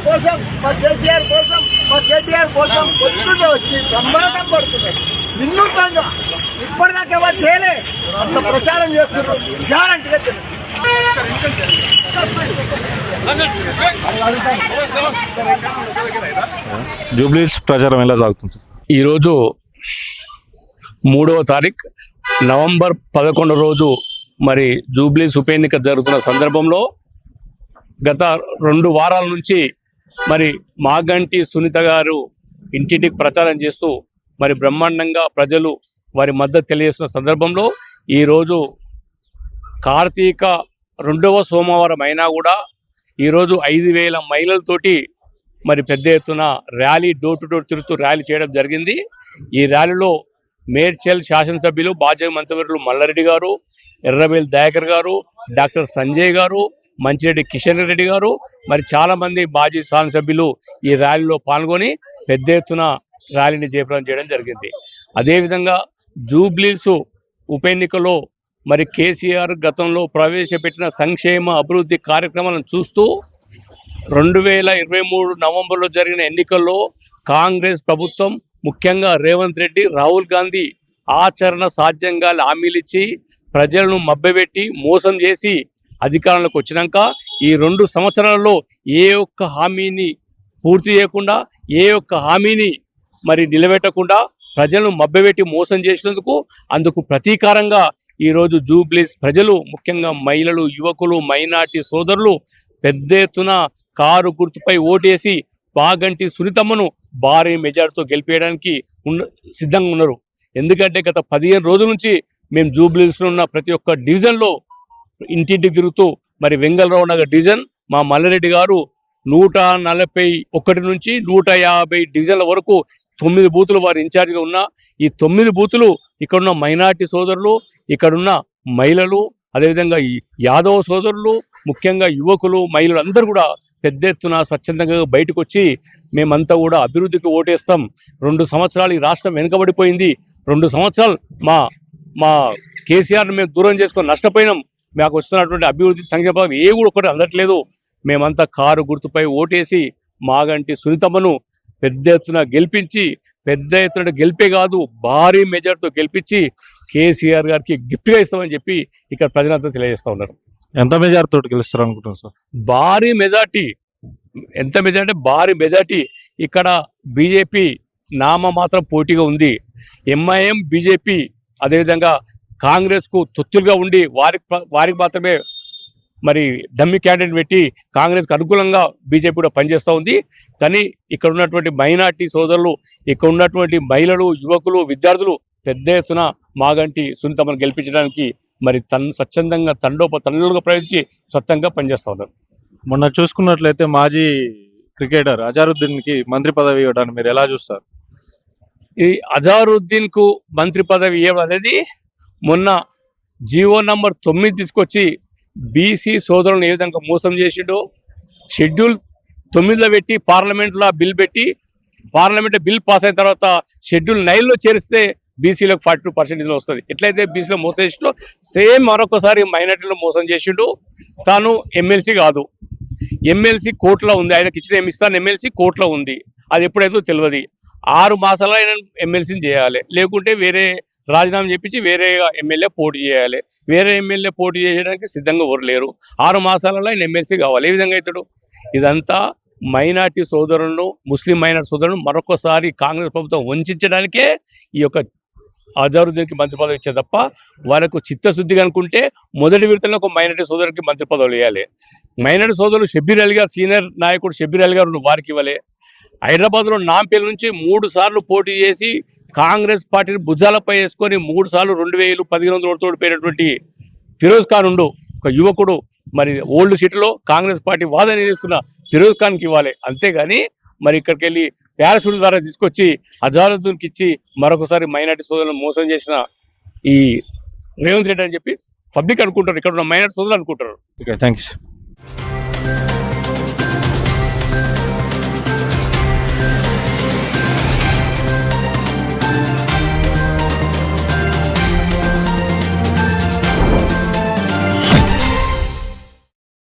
కోసం మా కేసీఆర్ కోసం మా కేటీఆర్ కోసం పొద్దున్నే వచ్చి బ్రహ్మాండం పడుతున్నారు. వినూత్నంగా ఇప్పటిదాకా ఎవరు చేయలే అంత ప్రచారం చేస్తున్నారు. గ్యారంటీగా జూబ్లీస్ ప్రచారం ఎలా సాగుతుంది? ఈరోజు 3వ తారీఖు నవంబర్ 11 రోజు మరి జూబ్లీస్ ఉప ఎన్నిక జరుగుతున్న సందర్భంలో గత 2 వారాల నుంచి మరి మాగంటి సునీత గారు ఇంటింటికి ప్రచారం చేస్తూ మరి బ్రహ్మాండంగా ప్రజలు వారి మద్దతు తెలియజేస్తున్న సందర్భంలో ఈరోజు కార్తీక 2వ సోమవారం అయినా కూడా ఈరోజు 5,000 మహిళలతోటి మరి పెద్ద ఎత్తున ర్యాలీ డోర్ టు డోర్ తిరుగుతూ ర్యాలీ చేయడం జరిగింది. ఈ ర్యాలీలో మేడ్చల్ శాసనసభ్యులు మాజీ మంత్రివర్యులు మల్లారెడ్డి గారు, ఎర్రబెల్లి దయాకర్ గారు, డాక్టర్ సంజయ్ గారు, మంచిరెడ్డి కిషన్ రెడ్డి గారు మరి చాలామంది మాజీ శాసనసభ్యులు ఈ ర్యాలీలో పాల్గొని పెద్ద ఎత్తున ర్యాలీని జయప్రదం చేయడం జరిగింది. అదేవిధంగా జూబ్లీస్ ఉప ఎన్నికలో మరి కేసీఆర్ గతంలో ప్రవేశపెట్టిన సంక్షేమ అభివృద్ధి కార్యక్రమాలను చూస్తూ 2023 నవంబర్లో జరిగిన ఎన్నికల్లో కాంగ్రెస్ ప్రభుత్వం ముఖ్యంగా రేవంత్ రెడ్డి, రాహుల్ గాంధీ ఆచరణ సాధ్యంగా హామీలిచ్చి ప్రజలను మభ్యపెట్టి మోసం చేసి అధికారంలోకి వచ్చినాక ఈ 2 సంవత్సరాలలో ఏ ఒక్క హామీని పూర్తి చేయకుండా ఏ ఒక్క హామీని మరి నిలబెట్టకుండా ప్రజలను మభ్యపెట్టి మోసం చేసినందుకు అందుకు ప్రతీకారంగా ఈరోజు జూబ్లీస్ ప్రజలు ముఖ్యంగా మహిళలు, యువకులు, మైనార్టీ సోదరులు పెద్ద ఎత్తున కారు గుర్తుపై ఓటేసి మాగంటి సునీతమ్మను భారీ మెజార్టీతో గెలిపేయడానికి సిద్ధంగా ఉన్నారు. ఎందుకంటే గత 15 రోజుల నుంచి మేము జూబ్లీస్లో ఉన్న ప్రతి ఒక్క డివిజన్లో ఇంటింటికి తిరుగుతూ మరి వెంగళరావు నగర్ డివిజన్ మా మల్లారెడ్డి గారు 141 నుంచి 150 డివిజన్ల వరకు 9 బూతులు వారు ఇన్ఛార్జ్గా ఉన్న ఈ 9 బూతులు ఇక్కడున్న మైనార్టీ సోదరులు, ఇక్కడున్న మహిళలు, అదేవిధంగా యాదవ సోదరులు, ముఖ్యంగా యువకులు, మహిళలు అందరూ కూడా పెద్ద ఎత్తున స్వచ్ఛందంగా బయటకు వచ్చి మేమంతా కూడా అభివృద్ధికి ఓటేస్తాం. 2 సంవత్సరాలు ఈ రాష్ట్రం వెనుకబడిపోయింది. 2 సంవత్సరాలు మా కేసీఆర్ని మేము దూరం చేసుకొని నష్టపోయినాం. మాకు వస్తున్నటువంటి అభివృద్ధి సంక్షేమ ఏ కూడా ఒకటి అందట్లేదు. మేమంతా కారు గుర్తుపై ఓటేసి మాగంటి సునీతమ్మను పెద్ద ఎత్తున గెలిపించి పెద్ద ఎత్తున గెలిపే కాదు భారీ మెజార్టీతో గెలిపించి కేసీఆర్ గారికి గిఫ్ట్గా ఇస్తామని చెప్పి ఇక్కడ ప్రజలంతా తెలియజేస్తూ ఉన్నారు. ఎంత మెజార్టీతో గెలుస్తారు అనుకుంటున్నారు సార్? భారీ మెజార్టీ. ఎంత మెజార్టీ? భారీ మెజార్టీ. ఇక్కడ బీజేపీ నామమాత్రం పోటీగా ఉంది. ఎంఐఎం, బీజేపీ అదేవిధంగా కాంగ్రెస్కు తొత్తులుగా ఉండి వారికి మాత్రమే మరి డమ్మీ క్యాండిడేట్ పెట్టి కాంగ్రెస్కి అనుకూలంగా బీజేపీ కూడా పనిచేస్తూ ఉంది. కానీ ఇక్కడ ఉన్నటువంటి మైనార్టీ సోదరులు, ఇక్కడ ఉన్నటువంటి మహిళలు, యువకులు, విద్యార్థులు పెద్ద ఎత్తున మాగంటి సునీతమ్మను గెలిపించడానికి మరి స్వచ్ఛందంగా తండోపతండాలుగా ప్రయత్నించి స్వచ్ఛంగా పనిచేస్తూ ఉన్నారు. మొన్న చూసుకున్నట్లయితే మాజీ క్రికెటర్ అజారుద్దీన్కి మంత్రి పదవి ఇవ్వడానికి మీరు ఎలా చూస్తారు? ఈ అజారుద్దీన్కు మంత్రి పదవి ఇవ్వడం అనేది మొన్న జీవో నంబర్ 9 తీసుకొచ్చి బీసీ సోదరులను ఏ విధంగా మోసం చేసిండో షెడ్యూల్ 9లో పెట్టి పార్లమెంట్లో బిల్ పెట్టి పార్లమెంట్లో బిల్ పాస్ అయిన తర్వాత షెడ్యూల్ 9లో చేరిస్తే బీసీలకు 42% వస్తుంది. ఎట్లయితే బీసీలో మోసం చేసిండో సేమ్ మరొకసారి మైనార్టీలో మోసం చేసిండు. తాను ఎమ్మెల్సీ కాదు, ఎమ్మెల్సీ కోర్టులో ఉంది. ఆయనకి ఇచ్చిన ఇస్తాను ఎమ్మెల్సీ కోర్టులో ఉంది. అది ఎప్పుడైతే తెలియదు. 6 మాసాలు ఆయన ఎమ్మెల్సీని చేయాలి, లేకుంటే వేరే రాజీనామా చెప్పించి వేరే ఎమ్మెల్యే పోటీ చేయాలి. వేరే ఎమ్మెల్యే పోటీ చేయడానికి సిద్ధంగా ఎవరు లేరు. 6 మాసాలలో ఆయన ఎమ్మెల్సీ కావాలి. ఏ విధంగా అవుతాడు? ఇదంతా మైనార్టీ సోదరులను, ముస్లిం మైనార్టీ సోదరులను మరొకసారి కాంగ్రెస్ ప్రభుత్వం వంచడానికే ఈ యొక్క అజారుద్దీన్కి మంత్రి పదవి ఇచ్చే తప్ప వాళ్ళకు చిత్తశుద్ధిగా అనుకుంటే మొదటి విడతలో ఒక మైనార్టీ సోదరునికి మంత్రి పదవులు ఇవ్వాలి. మైనార్టీ సోదరులు షబ్బీర్ అలీ గారు, సీనియర్ నాయకుడు షబ్బీర్ అలీ గారు వారికి ఇవ్వాలి. హైదరాబాద్లో నాంపల్లి నుంచి 3 సార్లు పోటీ చేసి కాంగ్రెస్ పార్టీని భుజాలపై వేసుకొని 3 సార్లు 2000-1500 ఓటుతో ఓడిపోయినటువంటి ఫిరోజ్ ఖాన్ ఉండు ఒక యువకుడు మరి ఓల్డ్ సిటీలో కాంగ్రెస్ పార్టీ వాదన చేస్తున్న ఫిరోజ్ ఖాన్కి ఇవ్వాలి. అంతేగాని మరి ఇక్కడికి వెళ్ళి పారాషూట్ ద్వారా తీసుకొచ్చి అజారుద్దీన్కి ఇచ్చి మరొకసారి మైనార్టీ సోదరులను మోసం చేసిన ఈ రేవంత్ రెడ్డి అని చెప్పి పబ్లిక్ అనుకుంటారు, ఇక్కడ ఉన్న మైనార్టీ సోదరులు అనుకుంటారు. Okay, thank you sir.